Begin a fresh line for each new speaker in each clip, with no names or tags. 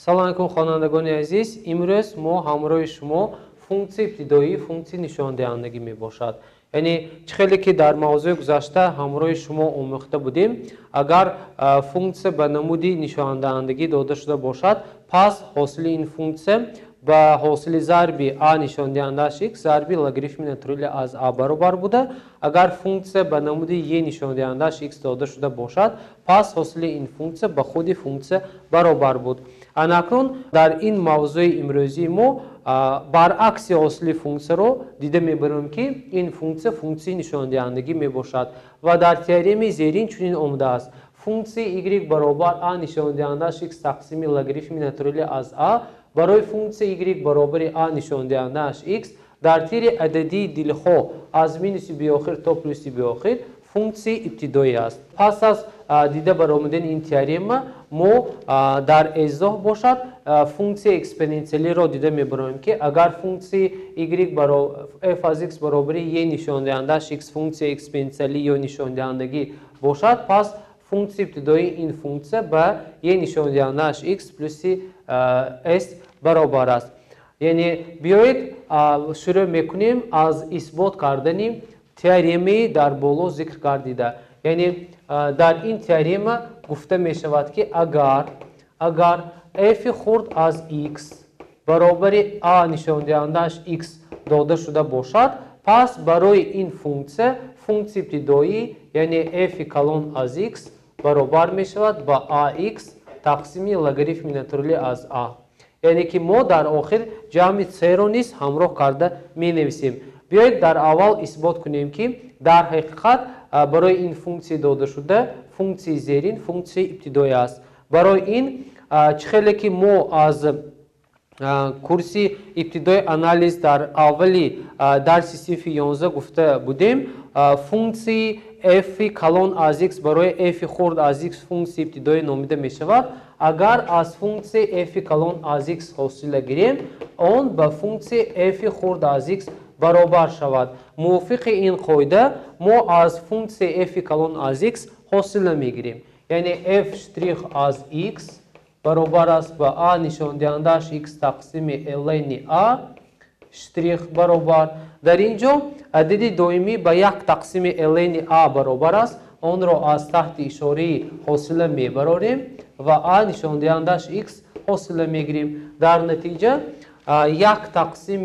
سلام علیکم خوانندگان عزیز. امروز ما همراه شما فункції ابتدایی فункції نشان دهندگی می باشد. یعنی خیلی که در موضوع گذشته همراه شما آموخته بودیم اگر فункція به نمودی نشان دهندگی داده شده باشد پس حاصل این فункція با حاصل ضربی a نشان دهندش x ضربی لگاریتم ناتورال از a برابر بوده. اگر فункція به نمودی y نشان دهندش x داده شده باشد پس حاصل این فункція با خود فункція برابر بود. اناکنون در این موضوع امروزی ما برعکس اصلی فункція رو دیده میبریم که این فункція فункції نشان دهندگی میباشد و در تئورم زیرین چنین آمده است فункції y برابر a نشان دهندش x تقسیم لگاریتم ناتورال از a برای فункції y برابر a نشان دهندش x در تیر عددی دلخواه از مینوس به آخر تا پلوس به آخر فункції ابتدایی است. پس از دیده برآمدن این تئورم ما در ازاح باشد فункції اکسپوننشیالی را دیده میبریم که اگر فункції y برابر f از x برابر y نشان دهندش x فункції اکسپوننشیالی یا نشان دهندگی باشد پس فункції ابتدایی این فункція با y نشان دهندش x پلوس s برابر است. یعنی بیایید شروع میکنیم از اثبات کردن تئورمی در بالا ذکر کردیده. یعنی در این تئورم گفته می شود که اگر f خورد از x برابر a نشان دهندش x داده شده باشد پس برای این فункція فункції ابتدایی یعنی f کلان از x برابر می شود با ax تقسیم لگاریتم ناتورال از a. یعنی که ما در آخر جمع c را نیز همراه کرده می نویسیم. بیایید در اول اثبات کنیم که در حقیقت برای این فункції داده شده فункції زیرین فункції ابتدایی است. برای این خیلی که ما از کورسی ابتدای آنالیز در اولی درس صنف 11 گفته بودیم فункції f کلان از x برای f خورد از x فункції ابتدایی نامیده می شود. اگر از فункції f کلان از x حاصل گیریم آن با فункції f خورد از x برابر شود. موافق این قاعده ما از فункції f کلان از x حاصل میگیریم. یعنی f شتریخ از x برابر است با a نشان دهندش x تقسیم ln a شتریخ برابر. در اینجا عدد دائمی با یک تقسیم ln a برابر است. آن را از تحت اشاره حاصل میبریم و a نشان دهندش x حاصل میگیریم. در نتیجه یک تقسیم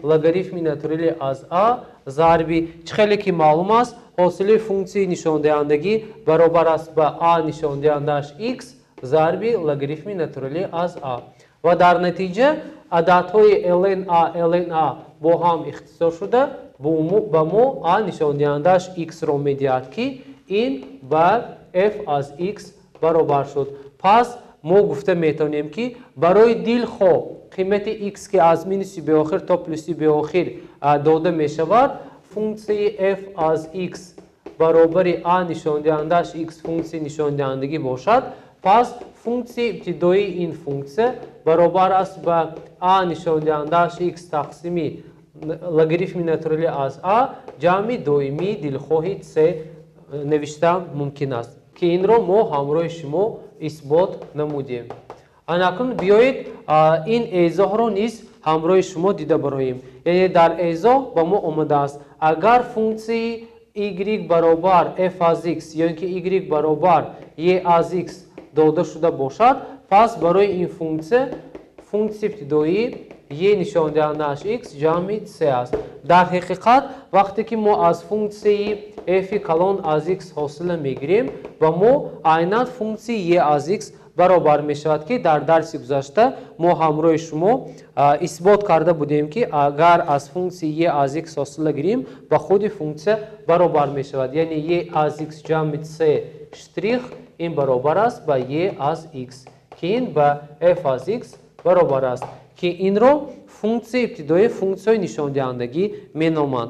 لگاریتم ناتورال از a ضربی خیلی که معلوم است حاصل فункції نشان دهندگی برابر است با a نشان دهندش x ضربی لگاریتم ناتورال از a و در نتیجه عددهای ln a با هم اختصار شده با ما a نشان دهندش x را میدهد که این با f از x برابر شد. پس ما گفته میتونیم که برای دلخواه قیمت x که از مینوس به آخر تا پلوس به آخر داده می شود فункції f از x برابر a نشان دهندش x فункції نشان دهندگی باشد پس فункції ابتدایی این فункція برابر است با a نشان دهندش x تقسیم لگاریتم ناتورال از a جمع دائمی دلخواهی c نوشتن ممکن است که این را ما همراه شما اثبات نمودیم. اناکنون بیایید این ازاح را نیز همراه شما دیده براییم. یعنی در ازاح با ما آمده است اگر فункції y برابر f از x یا اینکه y برابر y از x داده شده باشد پس برای این فункції ابتدایی y نشان دهندش x جمع c است. در حقیقت وقتی که ما از فункції f کلان از x حاصل میگیریم و ما عیناً فункції y از x برابر می شود که در درس گذشته ما همراه شما اثبات کرده بودیم که اگر از فункції y از x حاصل گیریم با خود فункція برابر می شود. یعنی y از x جمع c شتریخ این برابر است با y از x که این با f از x برابر است که این را فункції ابتدایی فункції نشان دهندگی می نامند.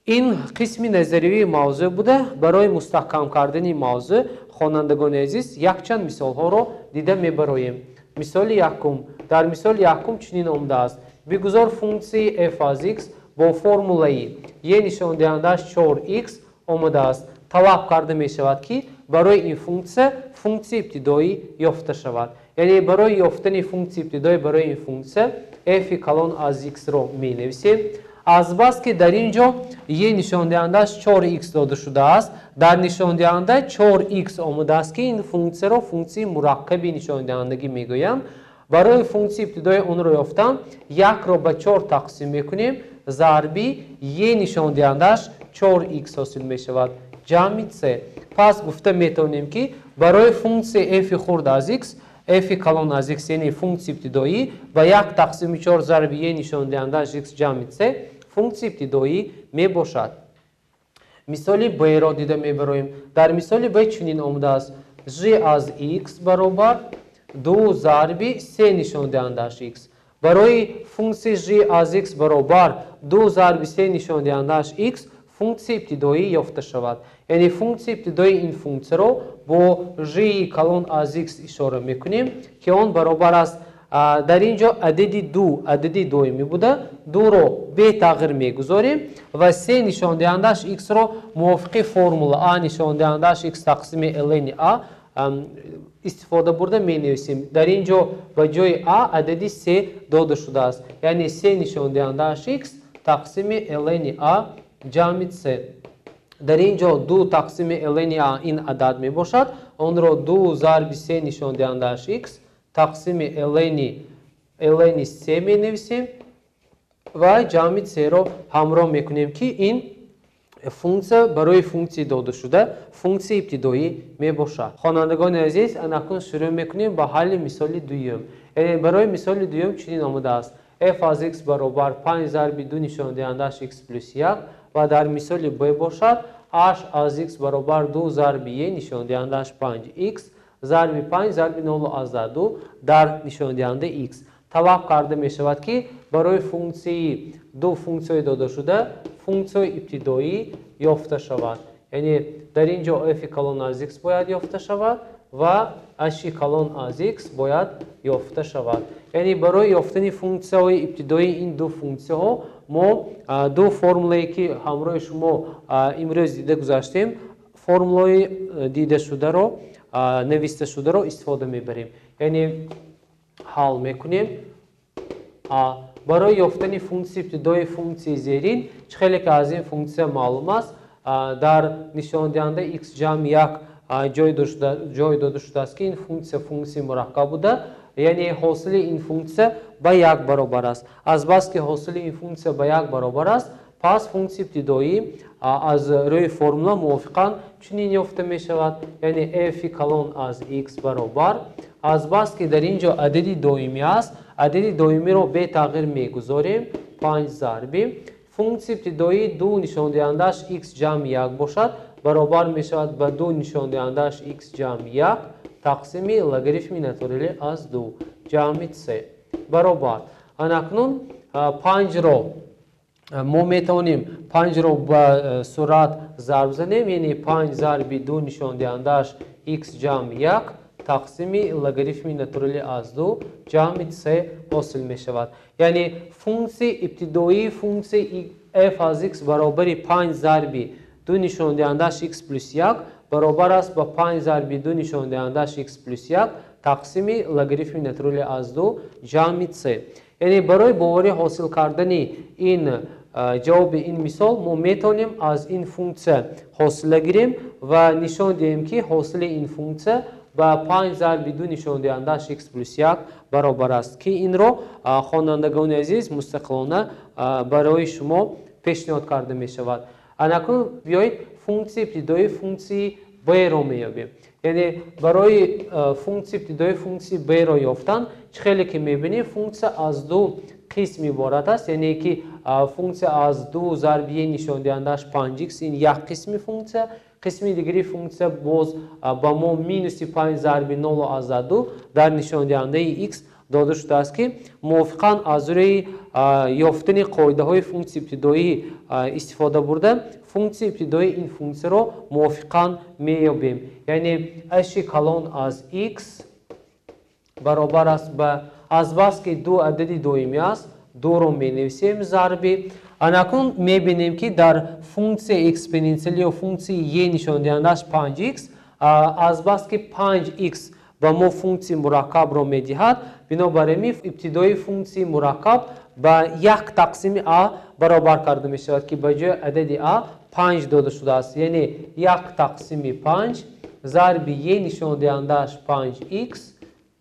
این قسم نظریه موضوع بوده. برای مستحکم کردن موضوع خوانندگان عزیز یک چند مثال ها را دیده میبریم. مثال یکم در مثال یکم چنین آمده است بگذار فункції f از x با فرمولای y نشان دهندش 4x آمده است. طلب کرده می شود که برای این فункція فункції ابتدایی یافته شود. یعنی برای یافتن فункції ابتدایی برای این فункція f کلان از x رو می نویسیم. از بس که در اینجا یه نشان دهندش 4x داده شده است، در نشان دهنده 4x آمده است که این فункція رو فункції مرکبی نشان دهندگی میگویم. برای فункції ابتدایی اون رو یافتم، 1 رو به 4 تقسیم میکنیم، ضربی یه نشان دهندش 4x حاصل می شود. جمع 3. پس گفته میتونیم که برای فункції f خورد از x، f کلان از x یعنی فункції ابتدایی و 1 تقسیم 4 ضرب یه نشان دهندش x جمع 3 فункції ابتدایی می باشد. مثال b را دیده میبریم. در مثال b چنین آمده است g از x برابر 2 ضرب 3 نشان دهندش x. برای فункції g از x برابر 2 ضرب 3 نشان دهندش x فункції ابتدایی یافته شود. یعنی فункції ابتدایی این فункція رو با g کلان از x اشاره میکنیم که آن برابر است. در اینجا عدد 2 عدد دومی بوده، 2 رو به تغییر میگذاریم و 3 نشان دهندش x رو موافق فرمول a نشان دهندش x تقسیم ln a استفاده برده می نویسیم. در اینجا به جای a عدد 3 داده شده است، یعنی 3 نشان دهندش x تقسیم ln a جمع 3. در اینجا 2 تقسیم ln a این عدد می باشد، آن را 2 ضرب 3 نشان دهندش x تقسیم ln 3 می نویسیم و جمع 3 رو همراه میکنیم که این فункція برای فункції داده شده فункції ابتدایی می باشد. خوانندگان عزیز، اکنون شروع میکنیم با حل مثال دوم. یعنی برای مثال دوم چنین آمده است f از x برابر 5 ضرب 2 نشان دهندش x پلس 1 و در مثال b باشد h از x برابر 2 ضرب 1 نشان دهندش 5x ضرب 5 ضرب 0 از 2 در نشان دهنده x. طلب کرده می شود که برای فункції دو فункції داده شده فункції ابتدایی یافته شود. یعنی در اینجا f کلان از x باید یافته شود و h کلان از x باید یافته شود. یعنی برای یافتن فункції ابتدایی این دو فункції ها ما دو فرمولی که همراه شما امروز دیده گذاشتیم، فرمولای دیده شده رو نوشته شده رو استفاده میبریم. یعنی حل میکنیم. برای یافتن فункції ابتدایی فункції زیرین خیلی که از این فункція معلوم است، در نشان دهنده x جمع 1 جای داده شده است که این فункція مرکب بوده، یعنی حاصل این فункція به 1 برابر است. از بس که حاصل این فункція به 1 برابر است، پس فункції ابتدایی از روی فرمولا موافقاً چنین یافته می شود، یعنی f کلان از x برابر از بس که در اینجا عدد دومی است، عدد دومی رو به تغییر میگذاریم 5 ضرب فункції ابتدایی 2 نشان دهندش x جمع 1 باشد برابر می شود به 2 نشان دهندش x جمع 1 تقسیم لگاریتم ناتورالی از 2 جمع 3 برابر. اکنون 5 رو ما میتونیم 5 رو به صورت ضرب زنیم، یعنی 5 ضرب 2 نشان دهندش x جمع 1 تقسیم لگاریتم ناتورالی از 2 جمع 3 حاصل می شود. یعنی فункції ابتدایی فункції f از x برابر 5 ضرب 2 نشان دهندش x پلس 1 برابر است با 5 ضرب 2 نشان دهندش x پلس 1 تقسیم لگاریتم ناتورالی از 2 جمع 3. یعنی برای باوری حاصل کردن این جواب این مثال ما میتونیم از این فункція حاصل گیریم و نشان دهیم که حاصل این فункція با 5 ضرب 2 نشان دهندش x پلس 1 برابر است که این رو خوانندگان عزیز مستقلانه برای شما پیشنهاد کرده می شود. اکنون بیایید فункції ابتدایی فункції b رو میابیم. یعنی برای فункції ابتدایی فункції b رو یافتن خیلی که میبینیم فункція از دو قسم عبارت است، یعنی که فункція از 2 ضرب 1 نشان دهندش 5x این یک قسم فункція، قسم دیگری فункція باز با ما مینوس 5 ضرب 0 از 2 در نشان دهنده x داده شده است که موافقاً از روی یافتن قاعده های فункції ابتدایی استفاده برده فункції ابتدایی این فункція رو موافقاً میابیم. یعنی h کلان از x برابر است به از بس که دو عدد دومی است 2 رو می نویسیم ضربی. اکنون می بینیم که در فункція اکسپوننشیالی و فункції y نشان دهندش 5x از بس که 5x ба мо функсии мураккабро медиҳад. Бинобар ин ибтидои функсии мураккаб ба 1 тақсими а баробар карда мешавад ки ба ҷои адади а 5 дода шудааст. Яъне 1 тақсими 5 зарби е нишондиҳандааш 5х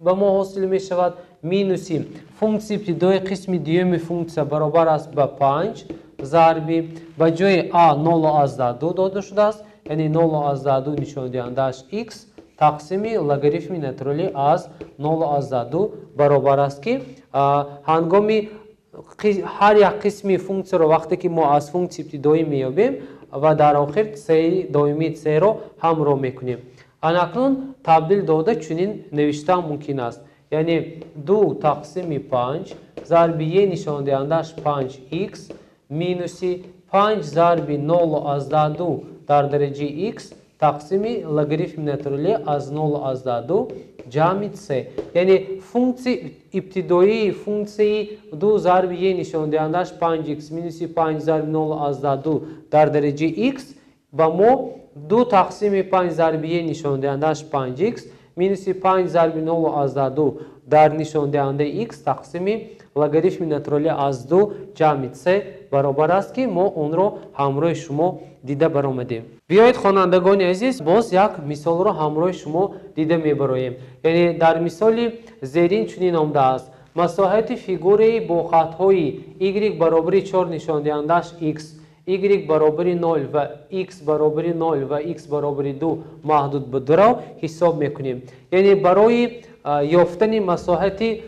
ба мо ҳосил мешавад, минуси функсии ибтидои қисми дуюми функсия баробар аст ба 5 зарби ба ҷои а 0,2 дода шудааст, яъне 0,2 нишондиҳандааш х тақсими логарифми натурали аз 0,2 баробар аст ки ҳангоми ҳар як қисми функсияро вақте ки мо аз функсии ибтидоӣ меёбем ва дар охир саи доимии цро ҳамроҳ мекунем. Анакнун табдил дода чунин навиштан мумкин аст. Яъне 2 тақсими 5 зарби е нишондиҳандааш 5х минуси 5 зарби 0,2 дар дараҷаи х тақсими логарифми натурали аз 0,2 ҷамъи с. Яъне функсии ибтидоии функсияи 2 зарби е нишондиҳандааш 5х минуси 5 зарби 0,2 дар дараҷаи х ба мо 2 тақсими 5 зарби е нишондиҳандааш 5х минуси 5 зарби 0,2 дар нишондиҳандаи х тақсими логарифми натурали аз 2 ҷамъи с баробар аст ки мо онро ҳамроҳи шумо дида баромадем. Биёед хонандагони азиз, боз як мисолро ҳамроҳи шумо дида мебароем. Яъне дар мисоли зерин чунин омдааст. Масоҳати фигураи бо хатҳои y баробари 4 нишондиҳандааш х, y баробари 0 ва x баробари 0 ва x баробари 2 маҳдуд ба 2ро ҳисоб мекунем. Яъне барои ёфтани масоҳати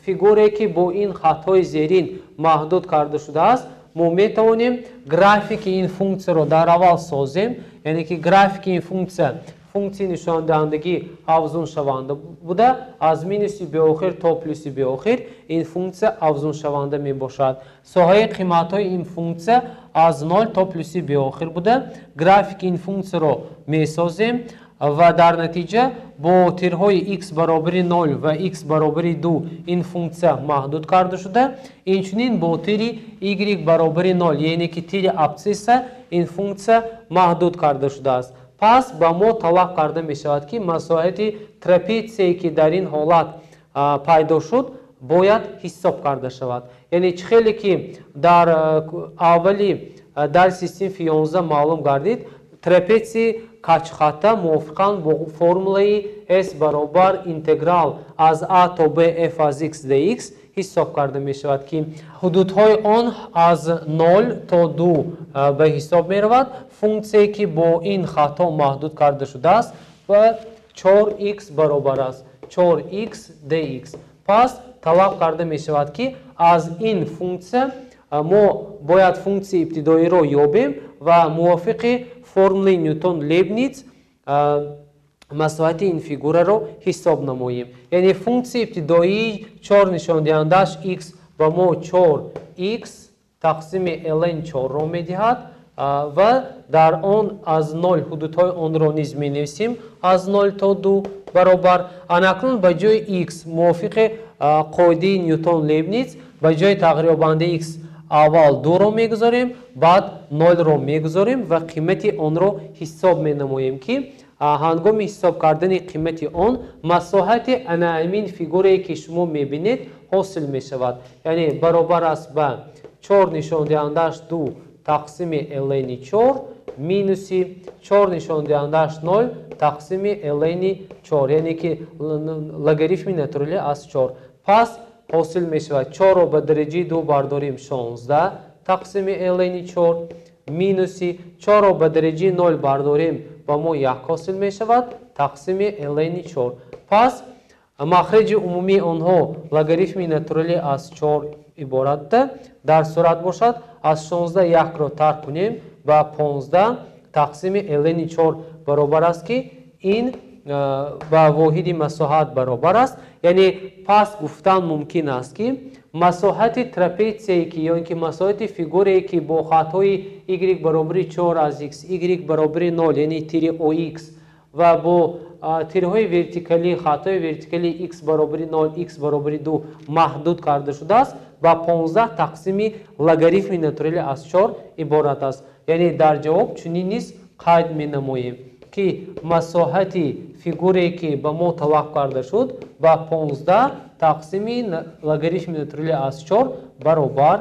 фигурае ки бо ин хатҳои зерин маҳдуд карда шудааст, мо метавонем графики ин функсияро дар аввал созем. Яъне ки графики ин функсия функсии нишондиҳандагӣ афзуншаванда буда аз минуси беохир то плюси беохир ин функсия афзуншаванда мебошад. Соҳаи қиматҳои ин функсия аз 0 то плюси беохир буда графики ин функсияро месозем ва дар натиҷа бо тирҳои x баробари 0 ва x баробари 2 ин функсия маҳдуд карда шуда, инчунин бо тири y баробари 0 яъне ки тири абсисса ин функсия маҳдуд карда шудааст. Пас ба мо талаб карда мешавад ки масоҳати трапеция ки дар ин ҳолат пайдо шуд бояд ҳисоб карда шавад. Яъне чӣ хеле ки дар аввали дарси синфи 11 маълум гардид, трапеции качхата мувофиқан бо формулаи s баробар интеграл аз a то b f аз x dx ҳисоб карда мешавад ки ҳудудҳои он аз 0 то 2 ба ҳисоб меравад. Функсие ки бо ин хато маҳдуд карда шудааст ва 4x баробар аст 4x dx. Пас талаб карда мешавад ки аз ин функсия мо бояд функсияи ибтидоиро ёбем ва мувофиқи формулаи Ньютон-Лейбниц масоҳати ин фигураро ҳисоб намоем. Яъне функсияи ибтидоии 4 нишондиҳандааш x ба мо 4x тақсими ln 4ро медиҳад ва дар он аз 0 ҳудудҳои онро низ менависем аз 0 то 2 баробар. Анакнун ба ҷои x мувофиқи қоидаи Ньютон-Лейбниц ба ҷои тағйирёбандаи x аввал 2ро мегузорем, баъд 0ро мегузорем ва қимати онро ҳисоб менамоем ки ҳангоми ҳисоб кардани қимати он масоҳати ана ҳамин фигурае ки шумо мебинед ҳосил мешавад. Яъне баробар аст ба 4 нишондиҳандааш 2 тақсими ln 4 минуси 4 нишондиҳандааш 0 тақсими ln 4, яъне ки логарифми натурали аз 4. Пас ҳосил мешавад 4ро ба дараҷаи 2 бардорем 16 тақсими ln 4 минуси 4ро ба дараҷаи 0 бардорем ба мо 1 ҳосил мешавад тақсими ln 4. Пас махраҷи умумии онҳо логарифми натурали аз 4 иборатда дар сурат бошад аз 16 1ро тарк кунем ба 15 тақсими ln 4 баробар аст ки ин ба воҳиди масоҳат баробар аст. Яъне пас гуфтан мумкин аст ки масоҳати трапеция ки ё ин ки масоҳати фигурае ки бо хатҳои y баробари 4 аз x, y баробари 0 яъне тири ox ва бо тирҳои вертикалӣ хатҳои вертикалии x баробари 0, x баробари 2 маҳдуд карда шудааст ба 15 тақсими логарифми натурали аз 4 иборат аст. Яъне дар ҷавоб чунин низ қайд менамоем که مساحت فیگوری که به ما توقع کرده شد با 15 تقسیم لگاریتم ناتورالی از 4 برابر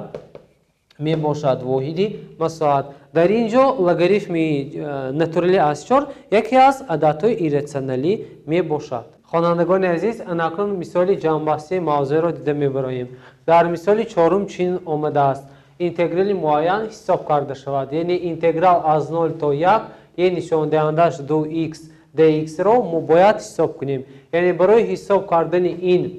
می باشد واحدی مساحت. در اینجا لگاریتم ناتورالی از 4 یکی از عددهای ایراسیونالی می باشد. خوانندگان عزیز، اکنون مثال جنبسته موضوع را دیده می‌بریم. در مثال چهارم چنین آمده است: اینتگرال معین حساب کرده شود. یعنی اینتگرال از 0 تا 1 یه نشان دهندش 2x dx را ما باید حساب کنیم. یعنی برای حساب کردن این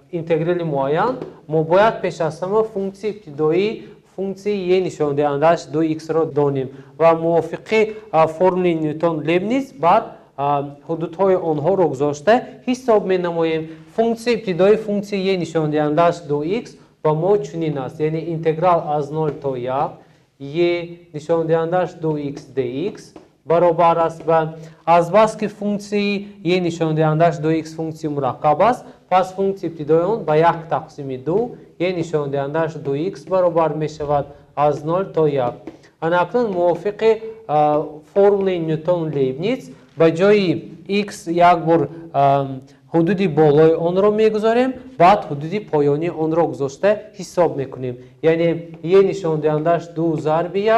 اینتگرال معین ما باید پیش از همه فونکسی ابتدایی فونکسی یه نشان دهندش 2x را دانیم و موافق فرمول نیوتن لیبنیز بعد حدودهای آنها را گذاشته حساب می نماییم. فونکسی ابتدایی فونکسی یه نشان دهندش 2x با ما چنین است. یعنی اینتگرال از 0 تا 1 یه نشان دهندش 2x dx برابر است به از بس که فونکسی یه نشان دهندش 2x فونکسی مرکب است، پس فونکسی ابتدایی آن به 1 تقسیم 2 یه نشان دهندش 2x برابر می شود از 0 تا 1. اکنون موافق فرمول نیوتن لیبنیز به جای x یک بار حدودی بالای آن را میگذاریم، بعد حدودی پایانی آن را گذاشته حساب میکنیم. یعنی یه نشان دهندش 2 ضرب 1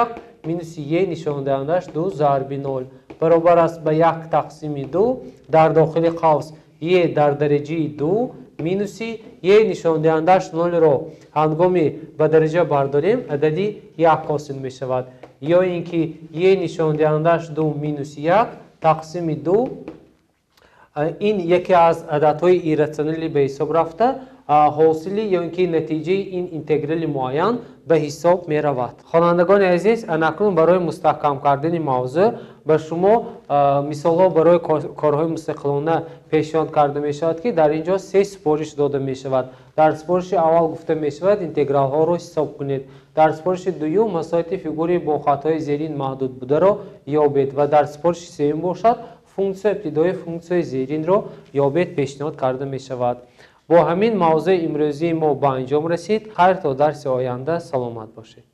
مینوس یه نشان دهندش 2 ضرب 0 برابر است به 1 تقسیم 2 در داخل قوس یه در درجه 2 مینوس یه نشان دهندش 0 را هنگامی به درجه برداریم عددی 1 حاصل می شود. یا اینکه یه نشان دهندش 2 مینوس 1 تقسیم 2 این یکی از عددهای ایراسیونالی به حساب رفته حاصلی یا اینکه نتیجه این اینتگرال معین به حساب می رود. خوانندگان عزیز، اکنون برای مستحکم کردن موضوع به شما مثال ها برای کارهای مستقلانه پیشنهاد کرده می شود که در اینجا 3 سپارش داده می شود. در سپارش اول گفته می شود اینتگرال ها را حساب کنید. در سپارش دوم مساحت فیگوری با خطای زیرین محدود بوده را یابید و در سپارش سوم باشد فونکسی ابتدایی فونکسی زیرین را یابید پیشنهاد کرده می شود. با همین موضوع امروزی ما به انجام رسید. خیر تا درس آینده سلامت باشید.